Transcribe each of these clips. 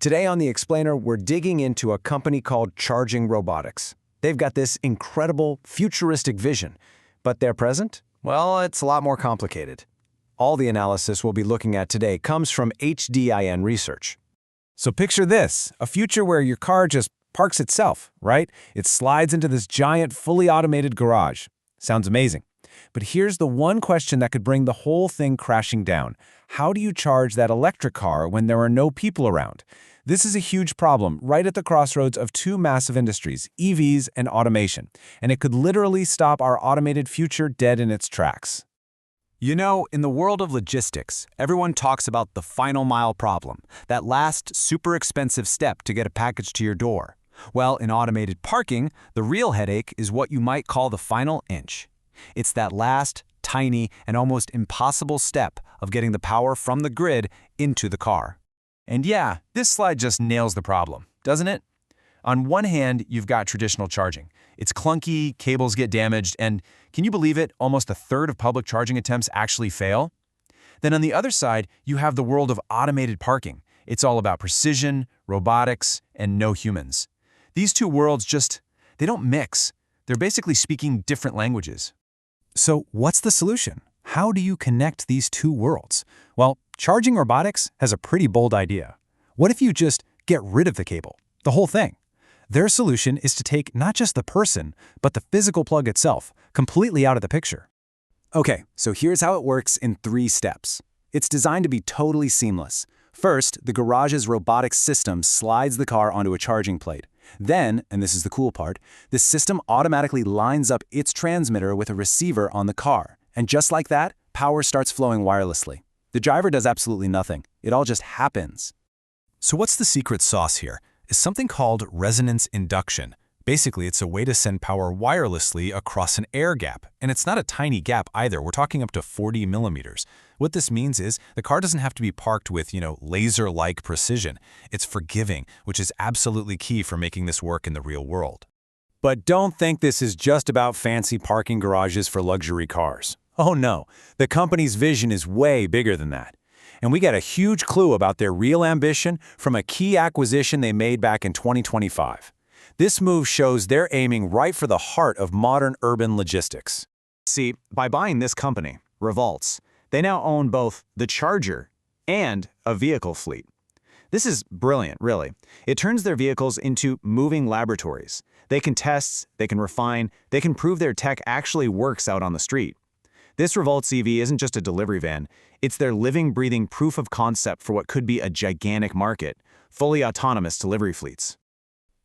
Today on The Explainer, we're digging into a company called Charging Robotics. They've got this incredible, futuristic vision, but their present? Well, it's a lot more complicated. All the analysis we'll be looking at today comes from HDIN Research. So picture this, a future where your car just parks itself, right? It slides into this giant, fully automated garage. Sounds amazing. But here's the one question that could bring the whole thing crashing down. How do you charge that electric car when there are no people around? This is a huge problem right at the crossroads of two massive industries, EVs and automation, and it could literally stop our automated future dead in its tracks. You know, in the world of logistics, everyone talks about the final mile problem, that last super expensive step to get a package to your door. Well, in automated parking, the real headache is what you might call the final inch. It's that last, tiny, and almost impossible step of getting the power from the grid into the car. And yeah, this slide just nails the problem, doesn't it? On one hand, you've got traditional charging. It's clunky, cables get damaged, and can you believe it, almost a third of public charging attempts actually fail? Then on the other side, you have the world of automated parking. It's all about precision, robotics, and no humans. These two worlds they don't mix. They're basically speaking different languages. So what's the solution? How do you connect these two worlds? Well, Charging Robotics has a pretty bold idea. What if you just get rid of the cable, the whole thing? Their solution is to take not just the person, but the physical plug itself, completely out of the picture. Okay, so here's how it works in 3 steps. It's designed to be totally seamless. First, the garage's robotics system slides the car onto a charging plate. Then, and this is the cool part, the system automatically lines up its transmitter with a receiver on the car. And just like that, power starts flowing wirelessly. The driver does absolutely nothing. It all just happens. So what's the secret sauce here? It's something called resonance induction. Basically, it's a way to send power wirelessly across an air gap. And it's not a tiny gap either. We're talking up to 40 millimeters. What this means is the car doesn't have to be parked with, laser-like precision. It's forgiving, which is absolutely key for making this work in the real world. But don't think this is just about fancy parking garages for luxury cars. Oh no, the company's vision is way bigger than that. And we get a huge clue about their real ambition from a key acquisition they made back in 2025. This move shows they're aiming right for the heart of modern urban logistics. See, by buying this company, Revoltz, they now own both the charger and a vehicle fleet. This is brilliant, really. It turns their vehicles into moving laboratories. They can test, they can refine, they can prove their tech actually works out on the street. This Revoltz EV isn't just a delivery van. It's their living, breathing proof of concept for what could be a gigantic market, fully autonomous delivery fleets.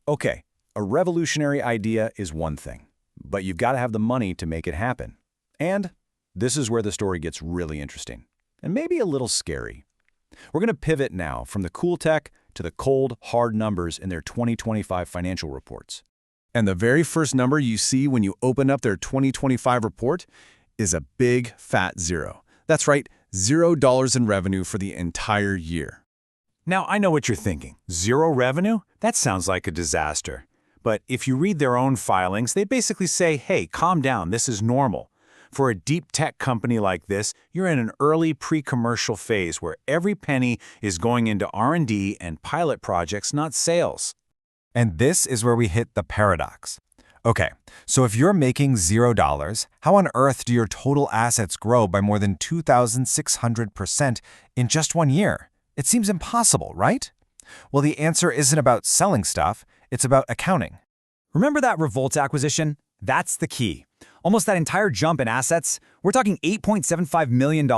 Okay, a revolutionary idea is one thing, but you've got to have the money to make it happen. And this is where the story gets really interesting, and maybe a little scary. We're going to pivot now from the cool tech to the cold, hard numbers in their 2025 financial reports. And the very first number you see when you open up their 2025 report is a big, fat zero. That's right, $0 in revenue for the entire year. Now, I know what you're thinking. Zero revenue? That sounds like a disaster. But if you read their own filings, they basically say, hey, calm down, this is normal. For a deep tech company like this, you're in an early pre-commercial phase where every penny is going into R&D and pilot projects, not sales. And this is where we hit the paradox. Okay, so if you're making $0, how on earth do your total assets grow by more than 2,600% in just 1 year? It seems impossible, right? Well, the answer isn't about selling stuff, it's about accounting. Remember that Revoltz acquisition? That's the key. Almost that entire jump in assets. We're talking $8.75 million.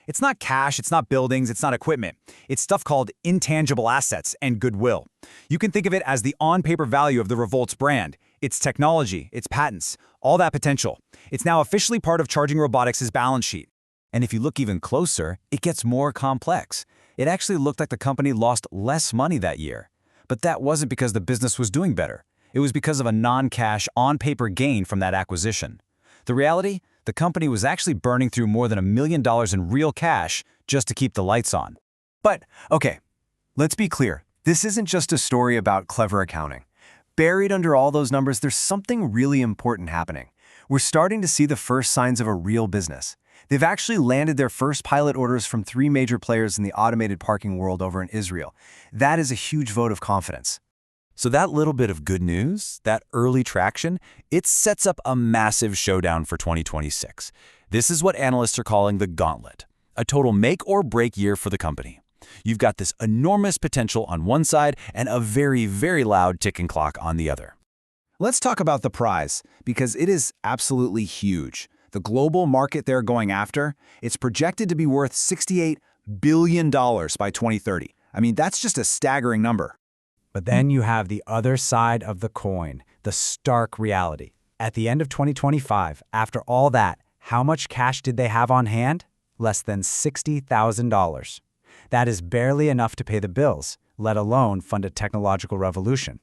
It's not cash, it's not buildings, it's not equipment. It's stuff called intangible assets and goodwill. You can think of it as the on-paper value of the Revoltz brand. Its technology, its patents, all that potential. It's now officially part of Charging Robotics' balance sheet. And if you look even closer, it gets more complex. It actually looked like the company lost less money that year. But that wasn't because the business was doing better. It was because of a non-cash, on-paper gain from that acquisition. The reality? The company was actually burning through more than $1 million in real cash just to keep the lights on. But, okay, let's be clear. This isn't just a story about clever accounting. Buried under all those numbers, there's something really important happening. We're starting to see the first signs of a real business. They've actually landed their first pilot orders from 3 major players in the automated parking world over in Israel. That is a huge vote of confidence. So that little bit of good news, that early traction, it sets up a massive showdown for 2026. This is what analysts are calling the gauntlet, a total make or break year for the company. You've got this enormous potential on one side and a very, very loud ticking clock on the other. Let's talk about the prize, because it is absolutely huge. The global market they're going after, it's projected to be worth $68 billion by 2030. I mean, that's just a staggering number. But then you have the other side of the coin, the stark reality. At the end of 2025, after all that, how much cash did they have on hand? Less than $60,000. That is barely enough to pay the bills, let alone fund a technological revolution.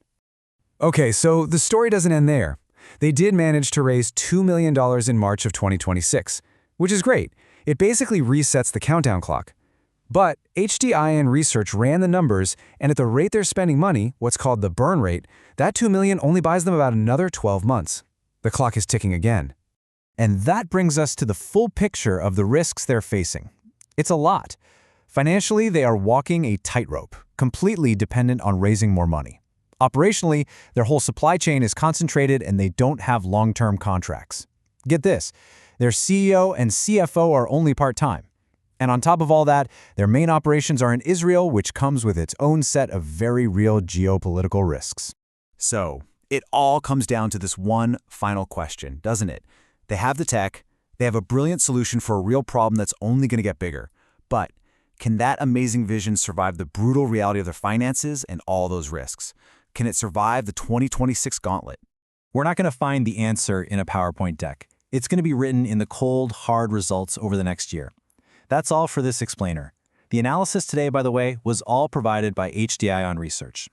Okay, so the story doesn't end there. They did manage to raise $2 million in March of 2026, which is great. It basically resets the countdown clock. But HDIN Research ran the numbers, and at the rate they're spending money, what's called the burn rate, that $2 million only buys them about another 12 months. The clock is ticking again. And that brings us to the full picture of the risks they're facing. It's a lot. Financially, they are walking a tightrope, completely dependent on raising more money. Operationally, their whole supply chain is concentrated and they don't have long-term contracts. Get this, their CEO and CFO are only part-time. And on top of all that, their main operations are in Israel, which comes with its own set of very real geopolitical risks. So, it all comes down to this one final question, doesn't it? They have the tech, they have a brilliant solution for a real problem that's only going to get bigger. But can that amazing vision survive the brutal reality of their finances and all those risks? Can it survive the 2026 gauntlet? We're not going to find the answer in a PowerPoint deck. It's going to be written in the cold, hard results over the next year. That's all for this explainer. The analysis today, by the way, was all provided by HDIN Research.